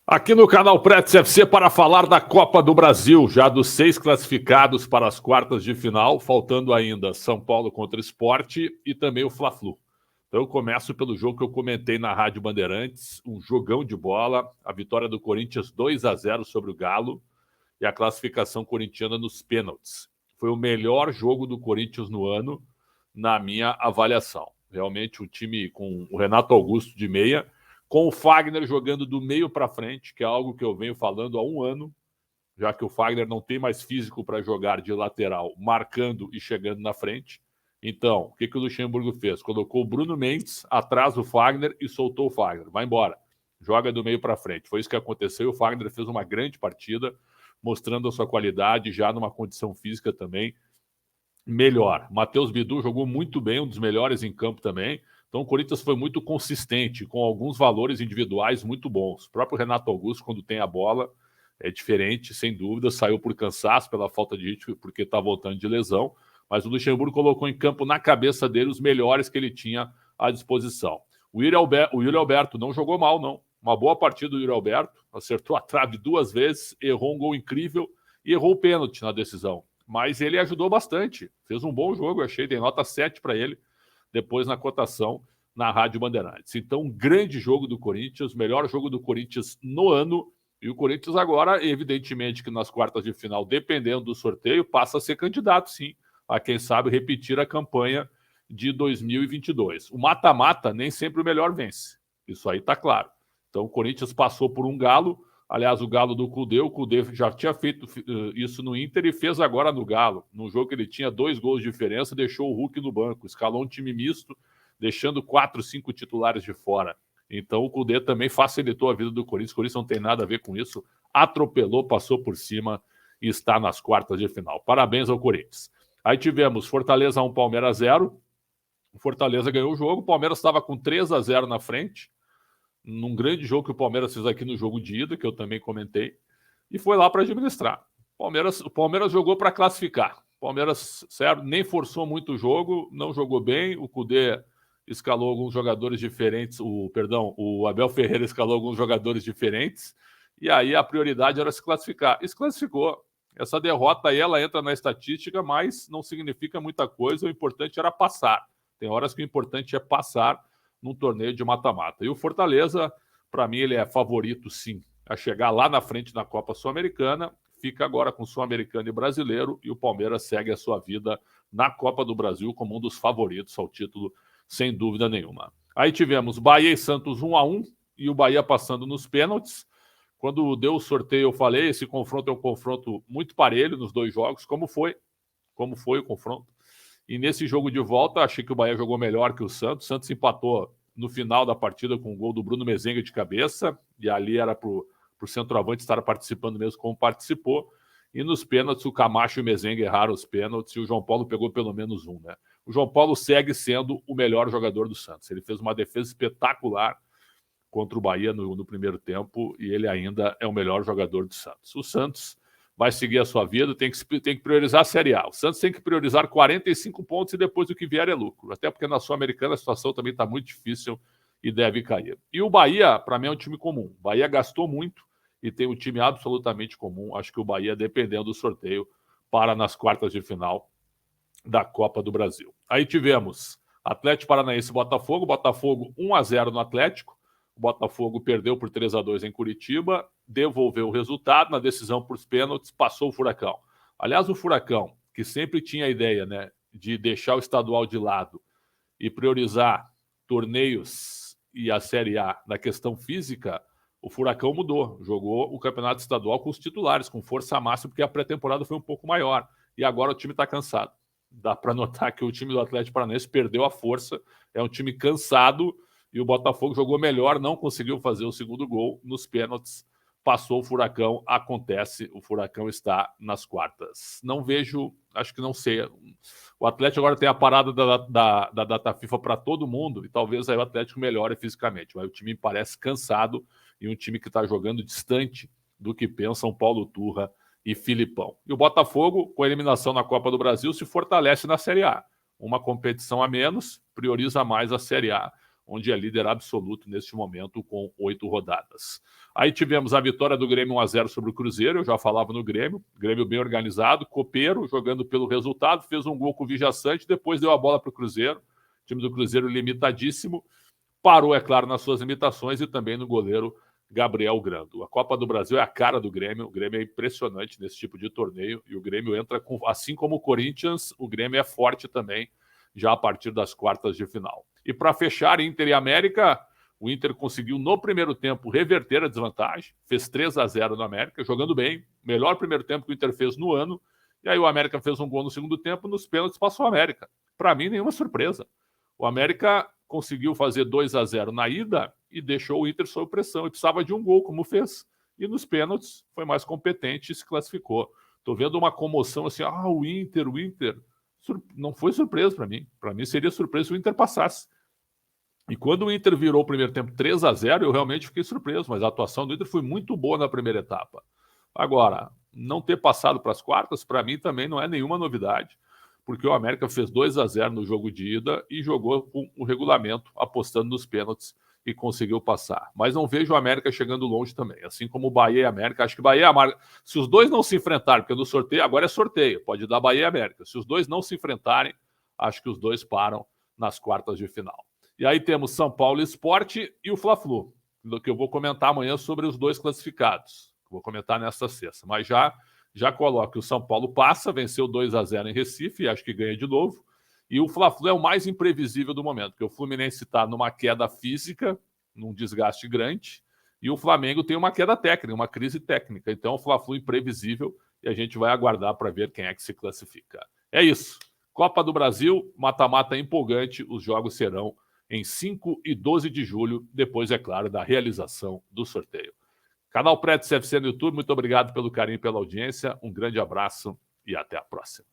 Aqui no canal Pretz FC para falar da Copa do Brasil, já dos 6 classificados para as quartas de final, faltando ainda São Paulo contra o Sport e também o Fla-Flu. Então eu começo pelo jogo que eu comentei na Rádio Bandeirantes, um jogão de bola, a vitória do Corinthians 2-0 sobre o Galo e a classificação corintiana nos pênaltis. Foi o melhor jogo do Corinthians no ano, na minha avaliação. Realmente o time com o Renato Augusto de meia, com o Fagner jogando do meio para frente, que é algo que eu venho falando há um ano, já que o Fagner não tem mais físico para jogar de lateral, marcando e chegando na frente. Então, o que o Luxemburgo fez? Colocou o Bruno Mendes atrás do Fagner e soltou o Fagner. Vai embora. Joga do meio para frente. Foi isso que aconteceu e o Fagner fez uma grande partida, mostrando a sua qualidade, já numa condição física também melhor. Matheus Bidu jogou muito bem, um dos melhores em campo também. Então o Corinthians foi muito consistente, com alguns valores individuais muito bons. O próprio Renato Augusto, quando tem a bola, é diferente, sem dúvida. Saiu por cansaço, pela falta de ritmo, porque está voltando de lesão. Mas o Luxemburgo colocou em campo, na cabeça dele, os melhores que ele tinha à disposição. O Yuri Alberto não jogou mal, não. Uma boa partida do Yuri Alberto. Acertou a trave 2 vezes, errou um gol incrível e errou o pênalti na decisão. Mas ele ajudou bastante. Fez um bom jogo, eu achei. Tem nota 7 para ele, depois na cotação na Rádio Bandeirantes. Então, um grande jogo do Corinthians, melhor jogo do Corinthians no ano. E o Corinthians agora, evidentemente, que nas quartas de final, dependendo do sorteio, passa a ser candidato, sim, a quem sabe repetir a campanha de 2022. O mata-mata nem sempre o melhor vence. Isso aí tá claro. Então, o Corinthians passou por um Galo. Aliás, o Galo do Cudê, o Cudê já tinha feito isso no Inter e fez agora no Galo. Num jogo que ele tinha 2 gols de diferença, deixou o Hulk no banco, escalou um time misto, deixando 4, 5 titulares de fora. Então o Cudê também facilitou a vida do Corinthians. O Corinthians não tem nada a ver com isso. Atropelou, passou por cima e está nas quartas de final. Parabéns ao Corinthians. Aí tivemos Fortaleza 1, Palmeiras 0. O Fortaleza ganhou o jogo, o Palmeiras estava com 3-0 na frente, num grande jogo que o Palmeiras fez aqui no jogo de ida, que eu também comentei, e foi lá para administrar. O Palmeiras jogou para classificar. O Palmeiras, certo, nem forçou muito o jogo, não jogou bem. O Cudê escalou alguns jogadores diferentes, o Abel Ferreira escalou alguns jogadores diferentes, e aí a prioridade era se classificar. E se classificou. Essa derrota aí, ela entra na estatística, mas não significa muita coisa, o importante era passar. Tem horas que o importante é passar num torneio de mata-mata. E o Fortaleza, para mim, ele é favorito, sim, a chegar lá na frente na Copa Sul-Americana. Fica agora com Sul-Americano e Brasileiro, e o Palmeiras segue a sua vida na Copa do Brasil como um dos favoritos ao título, sem dúvida nenhuma. Aí tivemos Bahia e Santos 1-1, e o Bahia passando nos pênaltis. Quando deu o sorteio, eu falei, esse confronto é um confronto muito parelho nos 2 jogos. Como foi o confronto? E nesse jogo de volta, achei que o Bahia jogou melhor que o Santos. O Santos empatou no final da partida com o gol do Bruno Mezenga de cabeça, e ali era para o centroavante estar participando mesmo como participou. E nos pênaltis, o Camacho e o Mezenga erraram os pênaltis e o João Paulo pegou pelo menos um, né? O João Paulo segue sendo o melhor jogador do Santos. Ele fez uma defesa espetacular contra o Bahia no primeiro tempo e ele ainda é o melhor jogador do Santos. O Santos vai seguir a sua vida, tem que priorizar a Série A. O Santos tem que priorizar 45 pontos e depois o que vier é lucro. Até porque na Sul-Americana a situação também está muito difícil e deve cair. E o Bahia, para mim, é um time comum. O Bahia gastou muito e tem um time absolutamente comum. Acho que o Bahia, dependendo do sorteio, para nas quartas de final da Copa do Brasil. Aí tivemos Atlético Paranaense e Botafogo. Botafogo 1-0 no Atlético. O Botafogo perdeu por 3-2 em Curitiba, devolveu o resultado na decisão por pênaltis, passou o Furacão. Aliás, o Furacão, que sempre tinha a ideia, né, de deixar o estadual de lado e priorizar torneios e a Série A na questão física, o Furacão mudou. Jogou o campeonato estadual com os titulares, com força máxima, porque a pré-temporada foi um pouco maior. E agora o time está cansado. Dá para notar que o time do Atlético Paranaense perdeu a força, é um time cansado. E o Botafogo jogou melhor, não conseguiu fazer o segundo gol nos pênaltis, passou o Furacão, acontece, o Furacão está nas quartas. Não vejo, acho que não sei, o Atlético agora tem a parada da data FIFA para todo mundo, e talvez aí o Atlético melhore fisicamente, mas o time parece cansado, e um time que está jogando distante do que pensam Paulo Turra e Filipão. E o Botafogo, com a eliminação na Copa do Brasil, se fortalece na Série A. Uma competição a menos, prioriza mais a Série A. onde é líder absoluto neste momento com 8 rodadas. Aí tivemos a vitória do Grêmio 1-0 sobre o Cruzeiro, eu já falava no Grêmio bem organizado, copeiro, jogando pelo resultado, fez um gol com o Vijaçante, depois deu a bola para o Cruzeiro, o time do Cruzeiro limitadíssimo, parou, é claro, nas suas limitações e também no goleiro Gabriel Grando. A Copa do Brasil é a cara do Grêmio, o Grêmio é impressionante nesse tipo de torneio e o Grêmio entra, assim como o Corinthians, o Grêmio é forte também, já a partir das quartas de final. E para fechar, Inter e América, o Inter conseguiu no primeiro tempo reverter a desvantagem, fez 3-0 no América, jogando bem, melhor primeiro tempo que o Inter fez no ano, e aí o América fez um gol no segundo tempo, nos pênaltis passou o América. Para mim, nenhuma surpresa. O América conseguiu fazer 2-0 na ida e deixou o Inter sob pressão, e precisava de um gol, como fez, e nos pênaltis foi mais competente e se classificou. Estou vendo uma comoção assim, o Inter... Não foi surpresa para mim. Para mim seria surpresa se o Inter passasse. E quando o Inter virou o primeiro tempo 3-0, eu realmente fiquei surpreso, mas a atuação do Inter foi muito boa na primeira etapa. Agora, não ter passado para as quartas, para mim também não é nenhuma novidade, porque o América fez 2-0 no jogo de ida e jogou com o regulamento, apostando nos pênaltis e conseguiu passar. Mas não vejo o América chegando longe também, assim como o Bahia e América. Acho que Bahia e América, se os dois não se enfrentarem, porque no sorteio, agora é sorteio, pode dar Bahia e América. Se os dois não se enfrentarem, acho que os dois param nas quartas de final. E aí temos São Paulo Sport e o Fla-Flu, que eu vou comentar amanhã sobre os dois classificados. Vou comentar nesta sexta, mas já coloco que o São Paulo passa, venceu 2-0 em Recife, e acho que ganha de novo. E o Fla-Flu é o mais imprevisível do momento, porque o Fluminense está numa queda física, num desgaste grande, e o Flamengo tem uma queda técnica, uma crise técnica. Então, o Fla-Flu imprevisível e a gente vai aguardar para ver quem é que se classifica. É isso. Copa do Brasil, mata-mata empolgante. Os jogos serão em 5 e 12 de julho, depois, é claro, da realização do sorteio. Canal Prédio CFC no YouTube, muito obrigado pelo carinho e pela audiência. Um grande abraço e até a próxima.